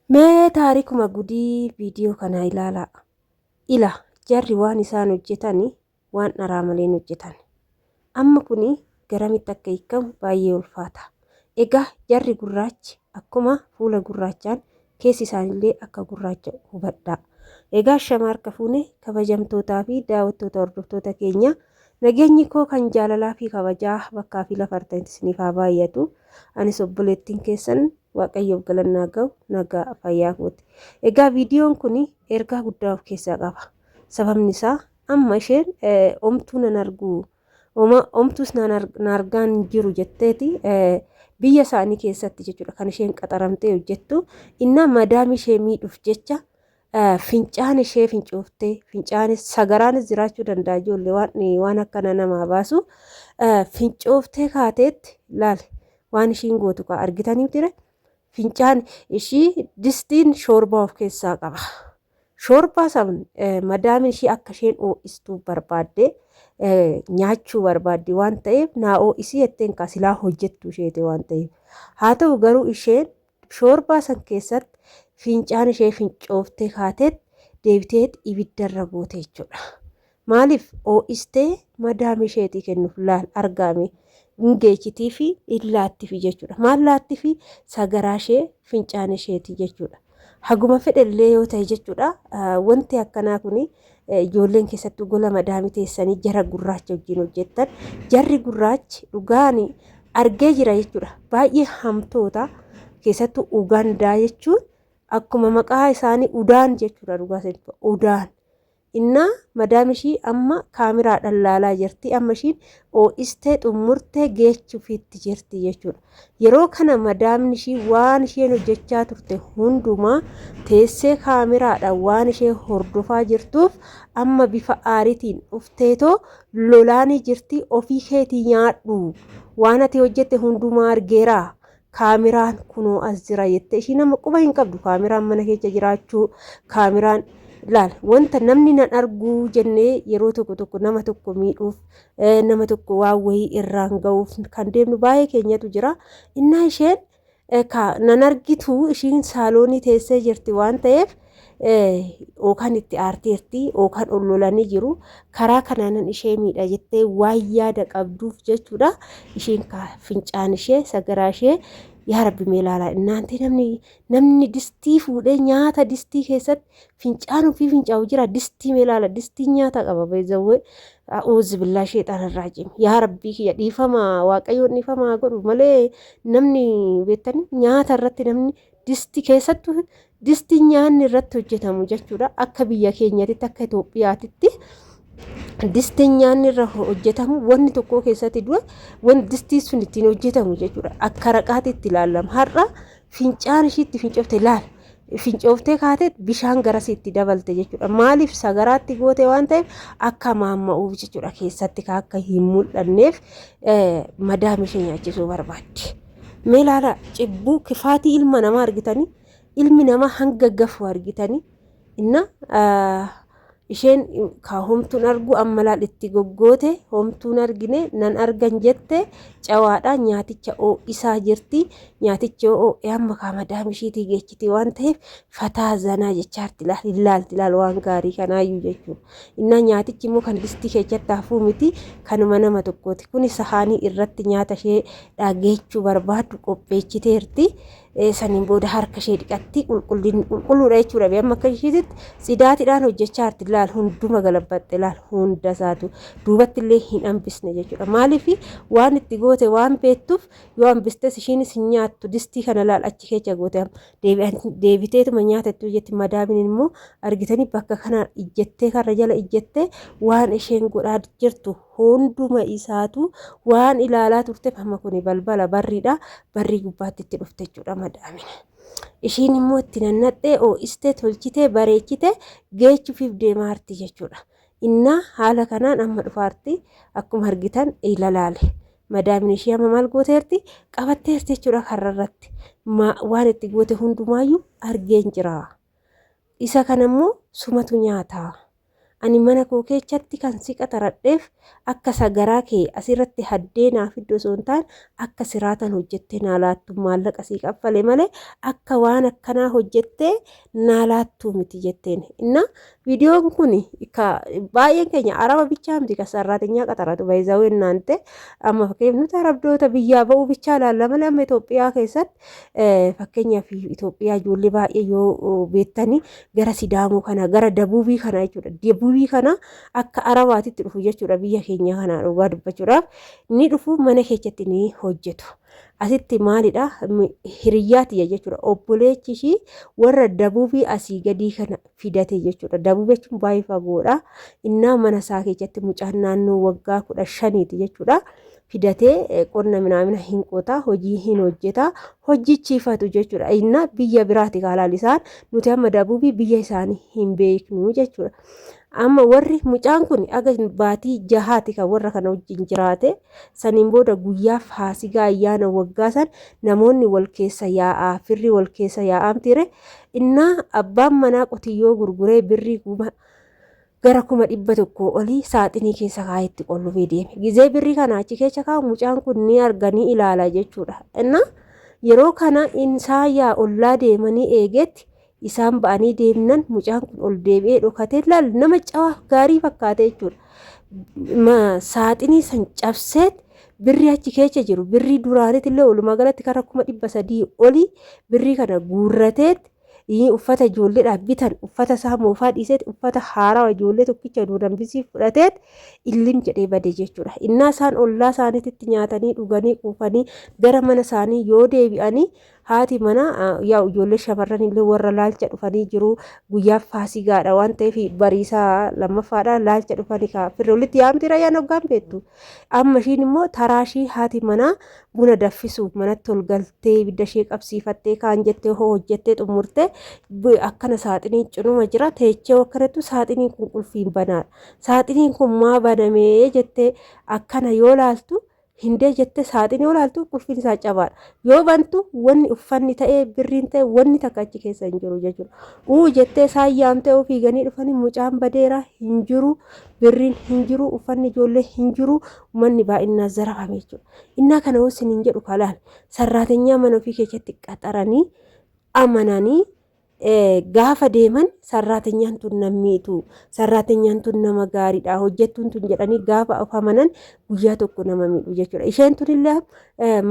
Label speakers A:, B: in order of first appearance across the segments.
A: Mee taarikuma gudii viidiyoo kana ilaalaa. Ila jarri waan isaan hojjetanii waan dharaa malee hojjetan. Amma kuni garamitti akka hiikamu baay'ee ulfaata. Egaa jarri gurraachi akkuma fuula gurraachaan keessi isaanillee akka gurraacha hubadhaa. Egaa shama harka fuune kabajamtootaa fi daawwattoota hordoftoota keenya nageenyi koo kan jaalalaa fi kabajaa bakkaa fi lafa artanitti isiniif haa baay'atu. Anis obboleettiin keessan Waaqayyoof galannaa ga'u nagaa fayyaa kooti. Egaa viidiyoon kun ergaa guddaa of keessaa qaba. Sababni isaa amma isheen omtuu nan argu omtuus nan argaan jiru jetteeti biyya isaanii keessatti jechuudha kan isheen qaxaramtee hojjettu. Inna madaam ishee miidhuuf jecha fincaan ishee fincooftee fincaan sagaraanis jiraachuu danda'a ijoollee waan akkana namaa baasu fincooftee kaateetti laal waan ishiin gootu ka argitanii ture. Fincaan ishii distiin shoorbaa of keessaa qaba. Shoorbaa san madaamin ishii akka isheen ho'istuu barbaadde nyaachuu barbaadde waan ta'eef naa ho'isii jetteen kasilaa hojjettu isheete waan ta'eef. Haa ta'u garuu isheen shoorbaa san keessatti fincaan ishee fincooftee kaateet deebiteet ibiddarra goote jechuudha. Maaliif ho'istee madaam isheetii kennuuf laal argame. Geechitii fi illaattii fi jechuudha. Maal laattii fi sagaraa ishee fincaan isheetii jechuudha. Haguma fedhallee yoo ta'e jechuudha. Wanti akkanaa kun ijoolleen keessattuu gola madaamii teessanii jara gurraacha wajjin hojjettan jarri gurraachi dhugaan argee jira jechuudha. Baay'ee hamtoota keessattuu Ugaandaa jechuun akkuma maqaa isaanii udaan jechuudha dhugaa isaanii udaan. Inna madaam ishii amma kaamiraadhaan laalaa jirti. Amma ishiin ho'istee xumurtee geechuufiitti jirti jechuudha. Yeroo kana madaamni ishii waan isheen hojjechaa turte hundumaa teessee kaamiraadhaan waan ishee hordofaa jirtuuf amma bifa aariitiin dhufteetoo lolaanii jirti. Ofii keetii nyaadhu waan ati hojjette hundumaa argeera. Kaamiraan kunoo as jira jettee ishii nama quba hin qabdu. Kaamiraan mana keessa jiraachuu kaamiraan laal wanta namni nan argu jennee yeroo tokko nama tokko miidhuuf nama tokko waan wayii irraan ga'uuf kan deemnu baay'ee keenyatu jira. Innaa isheen nan argitu ishiin saaloonii teessee jirti waan ta'eef ookaan itti aarteerti ookaan ollolanii jiru karaa kanaanan ishee miidha jettee waan yaada qabduuf jechuudha. Ishiin fincaan ishee sagaraa ishee yaa rabbi mee ilaalaa inaanti namni distii fuudhee nyaata distii keessatti fincaan ofii fincaa'u jira. Distii mee ilaala distii nyaata qaba beezawwee a'uuzu billaa sheexanarraa jim yaa rabbii kiyya dhiifama waaqayyoon dhiifama godhu malee namni beektanii nyaata irratti namni distii keessattuu distii nyaanni irratti hojjetamu jechuudha. Akka biyya keenyatti akka Itoophiyaatti distiin nyaanni irra hojjetamu wanni tokko keessatti dura wanti distii sun ittiin hojjetamu jechuudha. Akka raqaatitti ilaalama. Har'a fincaan ishiitti fincooftee laal fincooftee kaateet bishaan garasiitti dabalte jechuudha. Maaliif sagaraatti goote waan ta'eef akka maamma'uuf jechuudha. Keessatti akka hin mul'anneef madaam ishee nyaachisuu barbaadde. Mee ilaala cibbuu kifaatii ilma namaa argitanii ilmi namaa hanga gafu argitanii inna isheen ka homtuun argu amma laal itti goggoote homtuun argine nan argan jette cawaadha nyaaticha isaa jirti. Nyaaticha amma ka madaam ishiitii geechiti waan ta'eef fataa zanaa jechaarti laal waan gaarii kanaayyuu jechuudha. Inna nyaatichi immoo kan distii keessatti hafuu miti kanuma nama tokkooti. Kuni sahaanii irratti nyaata ishee dhageechuu barbaadu qopheechiteerti. Saniin booda harka ishee dhiqatti qulqulluudha jechuudha. Amma akka ishiitti sidaatiidhaan hojjechaa jirti laal hunduma galabbatte laal hunda isaatu duubatti illee hin hambisne jechuudha. Maaliif waan itti goote waan beektuuf yoo hambistes ishiinis hin nyaattu distii kana laal achi keessa goote deebiteetuma nyaatattu jetti. Madaamin immoo argitanii bakka kana ijjettee karra jala ijjettee waan isheen godhaa jirtu hunduma isaatu waan ilaalaa turteef amma kuni balbala barriidha. Barrii gubbaatti itti dhufte jechuudha madaamin. Ishiin immoo itti nannadhee ho'istee tolchitee bareechitee geechuufiif deemaa jirti jechuudha. Inna haala kanaan amma dhufaarti akkuma argitan ilaalaale. Madaamin ishee amma maal gooteerti qabatteerti jechuudha karrarratti. Waan itti goote hundumaayyuu argeen jira. Isa kanammoo sumatu nyaata. ani mana koo keessatti kan si qaxaradheef akka sagaraa kee asirratti haddee naaf iddoo osoo hin taane akka siraatan hojjettee naa laattu maallaqa sii qaffale malee akka waan akkanaa hojjettee naa laattuu miti jetteen. Inna viidiyoon kun baay'een keenya araba bichaa miti kan sarraateenyaa qaxaratu baay'izawee naante amma fakkeenyaaf nuti arabdoota biyyaa ba'uu bichaa ilaalla malee amma Itoophiyaa keessatti fakkeenyaaf Itoophiyaa ijoollee baay'ee yoo beektanii gara Sidaamoo kana gara Dabuubii kana jechuudha. Dabuubii kana akka arabaatitti dhufu jechuudha biyya keenya kana dhugaa dubbachuudhaaf ni dhufu mana keessatti ni hojjetu. Asitti maalidha hiriyyaati jechuudha. Obboleechi ishii warra Dabuubii asii gadii kana fidate jechuudha. Dabuubii jechuun baay'ee fagoodha. Innaa mana isaa keessatti mucaan naannoo waggaa 15 jechuudha. Fidatee qonna minaamina hin qotaa hojii hin hojjeta hojjichiifatu jechuudha. Inna biyya biraati kaalaalisaan nuti amma Dabuubii biyya isaanii hin beeknu jechuudha. Amma warri mucaan kun aga baatii 6 kan warra kana wajjin jiraate saniin booda guyyaa Faasigaa ayyaana waggaa san namoonni wal keessa yaa'aa firri wal keessa yaa'aa tire innaa abbaan manaa qotiyyoo gurguree birrii gara 100 olii saaxinii keessa kaayetti qollufee deeme. Gizee birrii kana achi keessa kaa'u mucaan kun ni arganii ilaala jechuudha. Innaa yeroo kana insaayaa ollaa deemanii eegetti isaan ba'anii deemnan mucaan kun ol deebi'ee dhokatee laal nama cawaa gaarii fakkaate jechuudha. Saaxinii san cabseet birrii achi keessa jiru birrii duraanitti illee walumaa galatti kan 300 olii birrii kana guurrateet uffata ijoolleedhaaf bitan uffata isaa moofaa dhiiseet uffata haaraa ijoollee tokkicha duudambisii fudhateet illim jedhee bade jechuudha. Innaa isaan ollaa isaaniitti nyaatanii dhuganii quufanii gara mana isaanii yoo deebi'anii haati mana yaa ijoollee shamarran illee warra laalcha dhufanii jiru guyyaa Faasigaadha waan ta'eef bariisaa lammaffaadha laalcha dhufanii ka firri walitti yaamti rayyaan hoggaan beektu. Amma ishiin immoo taraashii haati manaa buna daffisuuf manatti ol galtee ibidda ishee qabsiifattee kaan jettee hojjettee xumurtee akkana saaxinii cinuma jira teechee akkanattu saaxiniin kun qulfiin banaadha. Saaxiniin kun maa banamee jettee akkana yoo laaltu hindee jettee saaxinii olaaltu qulfiin isaa cabaadha. Yoo bantu wanni uffanni ta'ee birriin ta'e wanni takka achi keessa hin jiru jechuudha. Jettee isaan yaamtee ofii ganii dhufanii mucaan badeera hin jiru birriin hin jiru uffanni ijoollee hin jiru manni baay'inaan zarafame jechuudha. Innaa kana hosin hin jedhu kalaal sarraateenyaa mana ofii keessatti qaxaranii amananii gaafa deeman sarraateenyaan tun nammiitu sarraateenyaan tun nama gaariidha hojjettuun tun jedhanii gaafa of amanan guyyaa tokko nama miidhu jechuudha. Isheen tun illee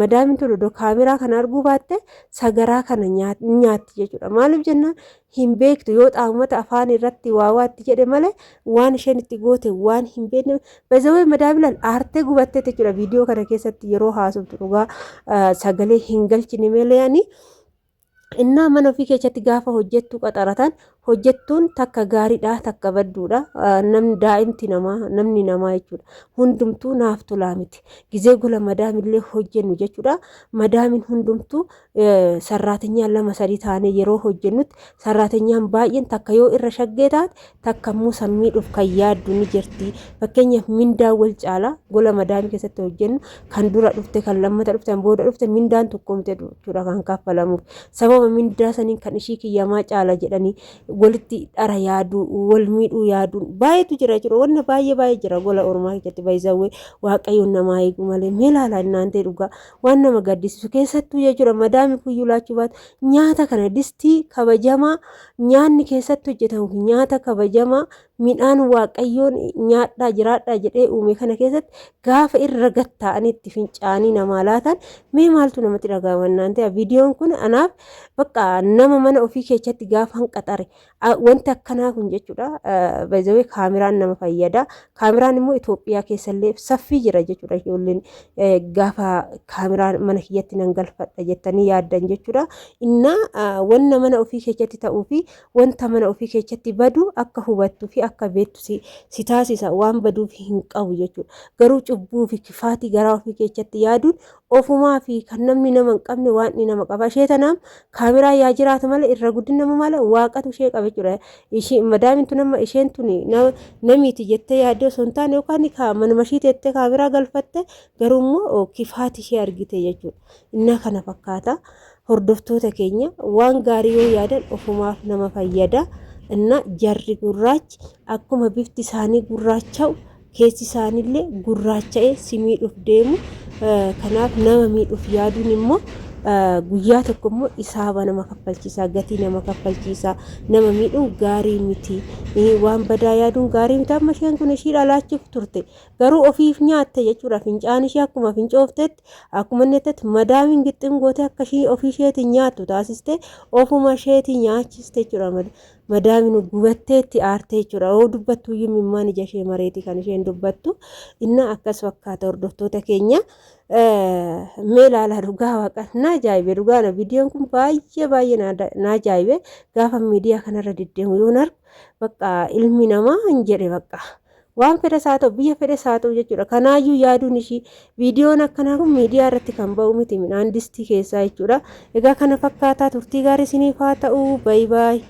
A: madaamin tun odoo kaameraa kana arguu baatte sagaraa kana nyaatti jechuudha. Maaliif jennaan hin beektu yoo xaa'umata afaan irratti waawaatti jedhe malee waan isheen itti goote waan hin beekne bazawee madaabilaan aartee gubattee jechuudha. Viidiyoo kana keessatti yeroo haasoftu dhugaa sagalee hin galchine malee innaa mana ofii keessatti gaafa hojjettuu qaxaratan hojjettuun takka gaariidha takka badduudha. Namni daa'imti namaa namni namaa jechuudha. Hundumtuu naaf tolaa miti. Gizee gola madaamillee hojjennu jechuudha. Madaamin hundumtuu sarraateenyaan 2-3 taanee yeroo hojjennutti sarraateenyaan baay'een takka yoo irra shaggee taate takka immoo sammiidhuuf kan yaaddu ni jirti. Fakkeenyaaf mindaa wal caala gola madaamii keessatti hojjennu kan dura dhufte kan lammata dhufte kan booda dhufte mindaan tokkomte jechuudha kan kaffalamuuf. Sababa mindaa saniin kan ishii kiyyamaa caala jedhanii walitti dhara yaadu wal miidhuu yaaduun baay'eetu jira jechuudha. Wanna baay'ee jira gola ormaa keessatti baay'isawee waaqayyoon namaa eegu malee meelaala inaantee dhugaa waan nama gaddisiisu keessattuu jechuudha. Madaami kuyyuu laachuu baatu nyaata kana distii kabajamaa nyaanni keessatti hojjetamu nyaata kabajamaa midhaan waaqayyoon nyaadhaa jiraadhaa jedhee uume kana keessatti gaafa irra gatta'anii itti fincaanii namaa laatan mee maaltu namatti dhaga'ama inaantee viidiyoon kun anaaf bakka nama mana ofii keessatti gaafa hanqaxare wanti akkanaa kun jechuudha. Baay'ee kaameraan nama fayyada. Kaameraan immoo Itoophiyaa keessallee saffii jira jechuudha. Ijoolleen gaafa kaameraan mana kiyyatti nan galfadha jettanii yaaddan jechuudha. Innaa wanna mana ofii keessatti ta'uu fi wanta mana ofii keessatti badu akka hubattuu fi akka beektu si taasisa waan baduuf hin qabu jechuudha. Garuu cubbuu fi kifaatii garaa ofii keessatti yaaduun ofumaa fi kan namni nama hin qabne waan inni nama qaba. Ishee tanaaf kaameraa yaa jiraatu malee irra guddina nama malee waaqatu ishee qaba jechuudha. Ishee madaamin tun amma isheen tun namiiti jettee yaaddee osoo hin taane yookaan manuma ishii teettee kaameraa galfatte garuu immoo kifaatii ishee argite jechuudha. Innaa kana fakkaata hordoftoota keenya waan gaarii yoo yaadan ofumaaf nama fayyada. እና jarri gurraachi akkuma bifti isaanii gurraacha'u keessi isaaniillee gurraacha'ee si miidhuuf deemu. Kanaaf nama miidhuuf yaaduun immoo guyyaa tokko immoo isaaba nama kaffalchiisa, gatii nama kaffalchiisa. Nama miidhuun gaarii miti. Waan badaa yaaduun gaarii miti. Amma isheen kun ishii dhalaachuuf turte garuu ofiif nyaatte jechuudha. Fincaan ishee akkuma fincooftetti akkuma inni jettetti madaamiin gixxin goote akka ishii ofii isheetiin nyaattu taasiste ofuma isheetiin nyaachiste jechuudha. Madaamin gubatteetti aartee jechuudha. Oo dubbattu iyyuu mimmaan ija ishee mareeti kan isheen dubbattu. Inna akkas fakkaata hordoftoota keenya. Mee ilaala dhugaa waaqa na ajaa'ibe dhugaana viidiyoon kun baay'ee na ajaa'ibe gaafa miidiyaa kanarra deddeemu yoon argu bakka ilmi namaa hin jedhe bakka waan fedhas haa ta'u biyya fedhas haa ta'u jechuudha. Kanaayyuu yaaduun ishii viidiyoon akkanaa kun miidiyaa irratti kan ba'u miti midhaan distii keessaa jechuudha. Egaa kana fakkaataa turtii gaarii isiniif haa ta'u. Baay'ee.